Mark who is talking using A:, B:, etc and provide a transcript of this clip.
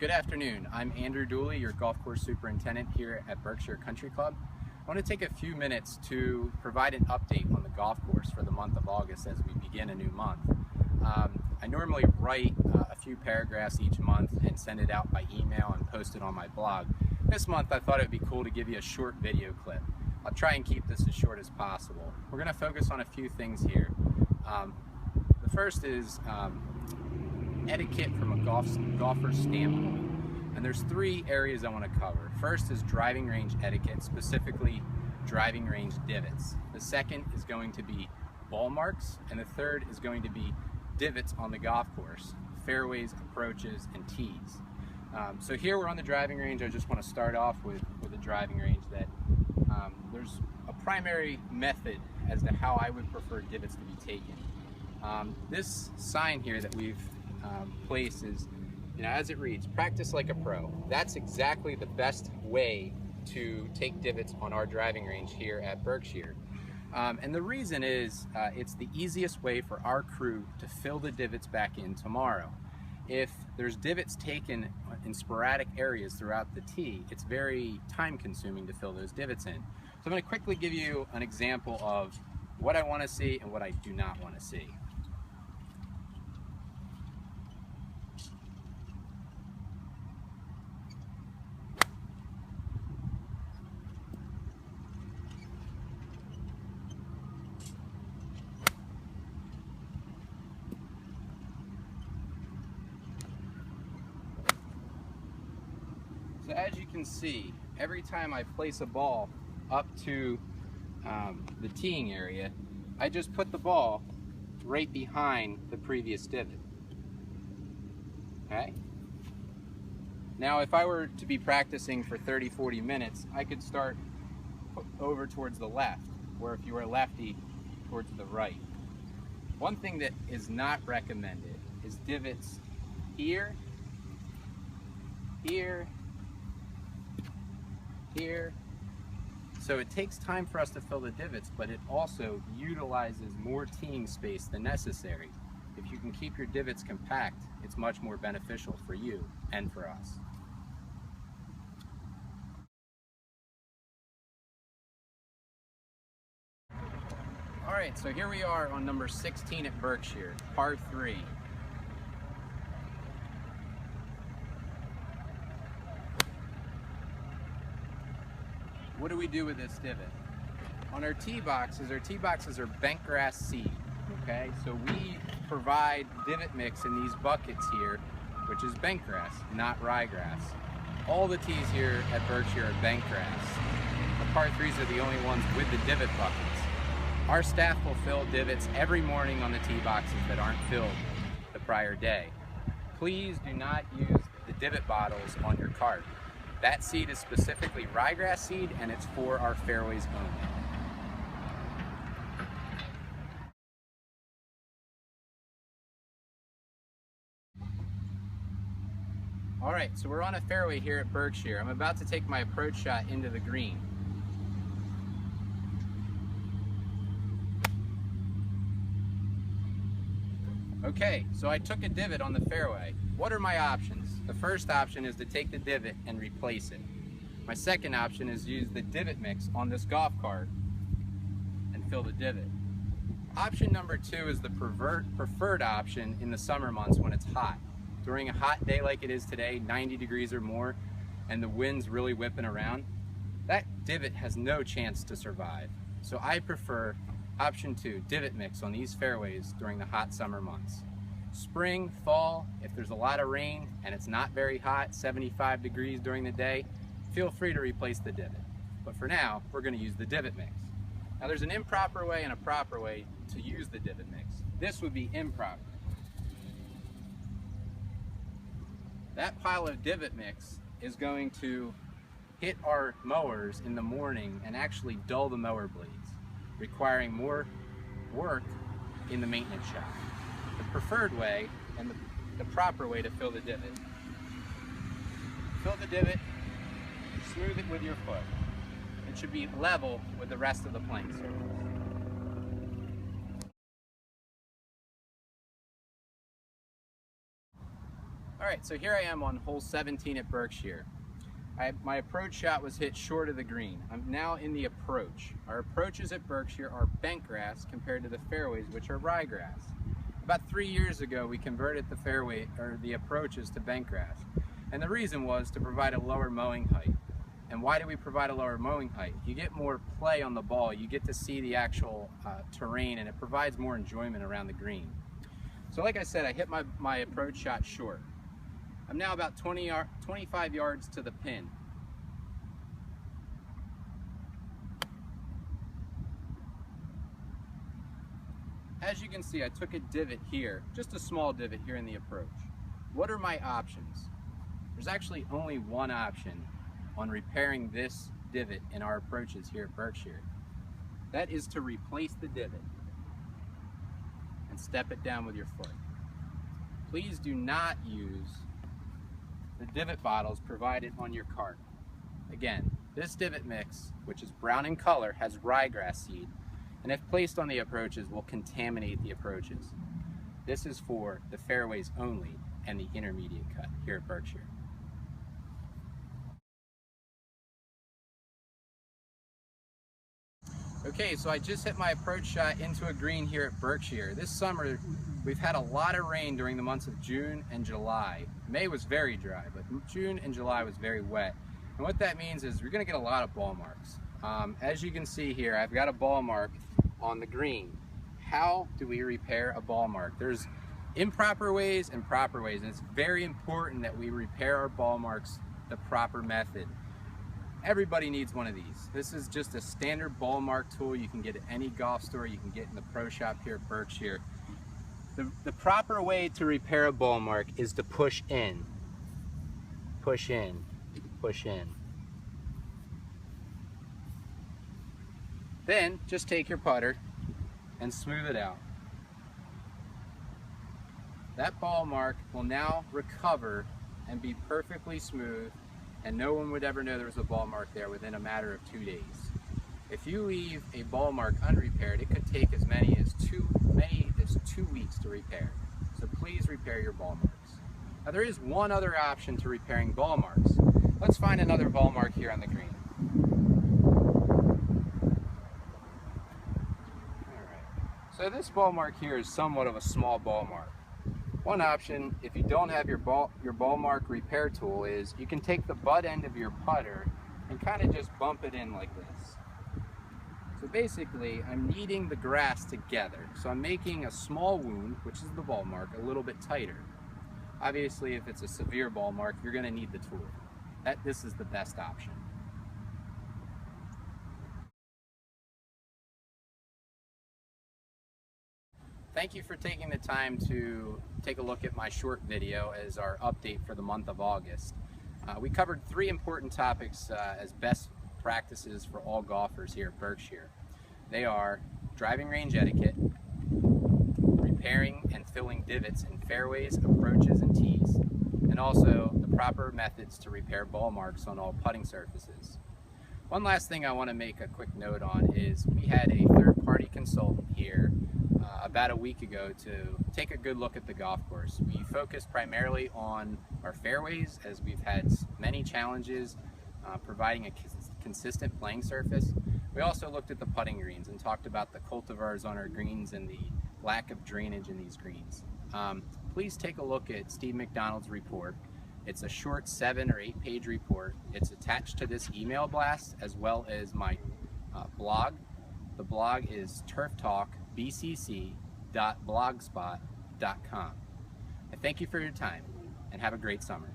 A: Good afternoon. I'm Andrew Dooley, your golf course superintendent here at Berkshire Country Club. I want to take a few minutes to provide an update on the golf course for the month of August as we begin a new month. I normally write a few paragraphs each month and send it out by email and post it on my blog. This month I thought it would be cool to give you a short video clip. I'll try and keep this as short as possible. We're going to focus on a few things here. The first is etiquette from a golfer's standpoint. And there's three areas I want to cover. First is driving range etiquette, specifically driving range divots. The second is going to be ball marks, and the third is going to be divots on the golf course, fairways, approaches, and tees. So here we're on the driving range. I just want to start off with a driving range that there's a primary method as to how I would prefer divots to be taken. This sign here that we've place is, as it reads, practice like a pro. That's exactly the best way to take divots on our driving range here at Berkshire. And the reason is it's the easiest way for our crew to fill the divots back in tomorrow. If there's divots taken in sporadic areas throughout the tee, it's very time consuming to fill those divots in. So I'm going to quickly give you an example of what I want to see and what I do not want to see. So as you can see, every time I place a ball up to the teeing area, I just put the ball right behind the previous divot. Okay? Now if I were to be practicing for 30-40 minutes, I could start over towards the left, or if you were a lefty, towards the right. One thing that is not recommended is divots here, here, here. So it takes time for us to fill the divots, but it also utilizes more teeing space than necessary. If you can keep your divots compact, it's much more beneficial for you and for us. All right, so here we are on number 16 at Berkshire, par 3. What do we do with this divot? On our tee boxes are bent grass seed, okay? So we provide divot mix in these buckets here, which is bent grass, not ryegrass. All the tees here at Berkshire are bent grass. The par 3s are the only ones with the divot buckets. Our staff will fill divots every morning on the tee boxes that aren't filled the prior day. Please do not use the divot bottles on your cart. That seed is specifically ryegrass seed, and it's for our fairways only. All right, so we're on a fairway here at Berkshire. I'm about to take my approach shot into the green. Okay, so I took a divot on the fairway. What are my options? The first option is to take the divot and replace it. My second option is use the divot mix on this golf cart and fill the divot. Option number 2 is the preferred option in the summer months when it's hot. During a hot day like it is today, 90 degrees or more, and the wind's really whipping around, that divot has no chance to survive. So I prefer option 2, divot mix on these fairways during the hot summer months. Spring, fall, if there's a lot of rain and it's not very hot, 75 degrees during the day, feel free to replace the divot. But for now, we're going to use the divot mix. Now there's an improper way and a proper way to use the divot mix. This would be improper. That pile of divot mix is going to hit our mowers in the morning and actually dull the mower blades, requiring more work in the maintenance shop. The preferred way and the proper way to fill the divot. Fill the divot, smooth it with your foot. It should be level with the rest of the playing surface. Alright, so here I am on hole 17 at Berkshire. My approach shot was hit short of the green. I'm now in the approach. Our approaches at Berkshire are bent grass compared to the fairways, which are ryegrass. About 3 years ago, we converted the fairway or the approaches to bent grass, and the reason was to provide a lower mowing height. And why do we provide a lower mowing height? You get more play on the ball. You get to see the actual terrain, and it provides more enjoyment around the green. So, like I said, I hit my approach shot short. I'm now about 25 yards to the pin. As you can see, I took a divot here, just a small divot here in the approach. What are my options? There's actually only one option on repairing this divot in our approaches here at Berkshire. That is to replace the divot and step it down with your foot. Please do not use the divot bottles provided on your cart. Again, this divot mix, which is brown in color, has ryegrass seed, and if placed on the approaches will contaminate the approaches. This is for the fairways only and the intermediate cut here at Berkshire. Okay, so I just hit my approach shot into a green here at Berkshire. This summer, we've had a lot of rain during the months of June and July. May was very dry, but June and July was very wet. And what that means is you're gonna get a lot of ball marks. As you can see here, I've got a ball mark on the green. How do we repair a ball mark? There's improper ways and proper ways, and it's very important that we repair our ball marks the proper method. Everybody needs one of these. This is just a standard ball mark tool you can get at any golf store. You can get in the pro shop here at Berkshire. The proper way to repair a ball mark is to push in. Push in. Push in. Then just take your putter and smooth it out. That ball mark will now recover and be perfectly smooth, and no one would ever know there was a ball mark there within a matter of 2 days. If you leave a ball mark unrepaired, it could take as many as 2 weeks to repair. So please repair your ball marks. Now there is one other option to repairing ball marks. Let's find another ball mark here on the green. Alright, so this ball mark here is somewhat of a small ball mark. One option, if you don't have your ball mark repair tool, is you can take the butt end of your putter and kind of just bump it in like this. So basically, I'm kneading the grass together. So I'm making a small wound, which is the ball mark, a little bit tighter. Obviously, if it's a severe ball mark, you're going to need the tool. This is the best option. Thank you for taking the time to take a look at my short video as our update for the month of August. We covered 3 important topics as best practices for all golfers here at Berkshire. They are driving range etiquette, repairing and filling divots in fairways, approaches, and tees, and also the proper methods to repair ball marks on all putting surfaces. One last thing I want to make a quick note on is we had a third-party consultant here about a week ago to take a good look at the golf course. We focused primarily on our fairways as we've had many challenges providing a consistent playing surface. We also looked at the putting greens and talked about the cultivars on our greens and the lack of drainage in these greens. Please take a look at Steve McDonald's report. It's a short 7 or 8 page report. It's attached to this email blast as well as my blog. The blog is turftalkbcc.blogspot.com. I thank you for your time and have a great summer.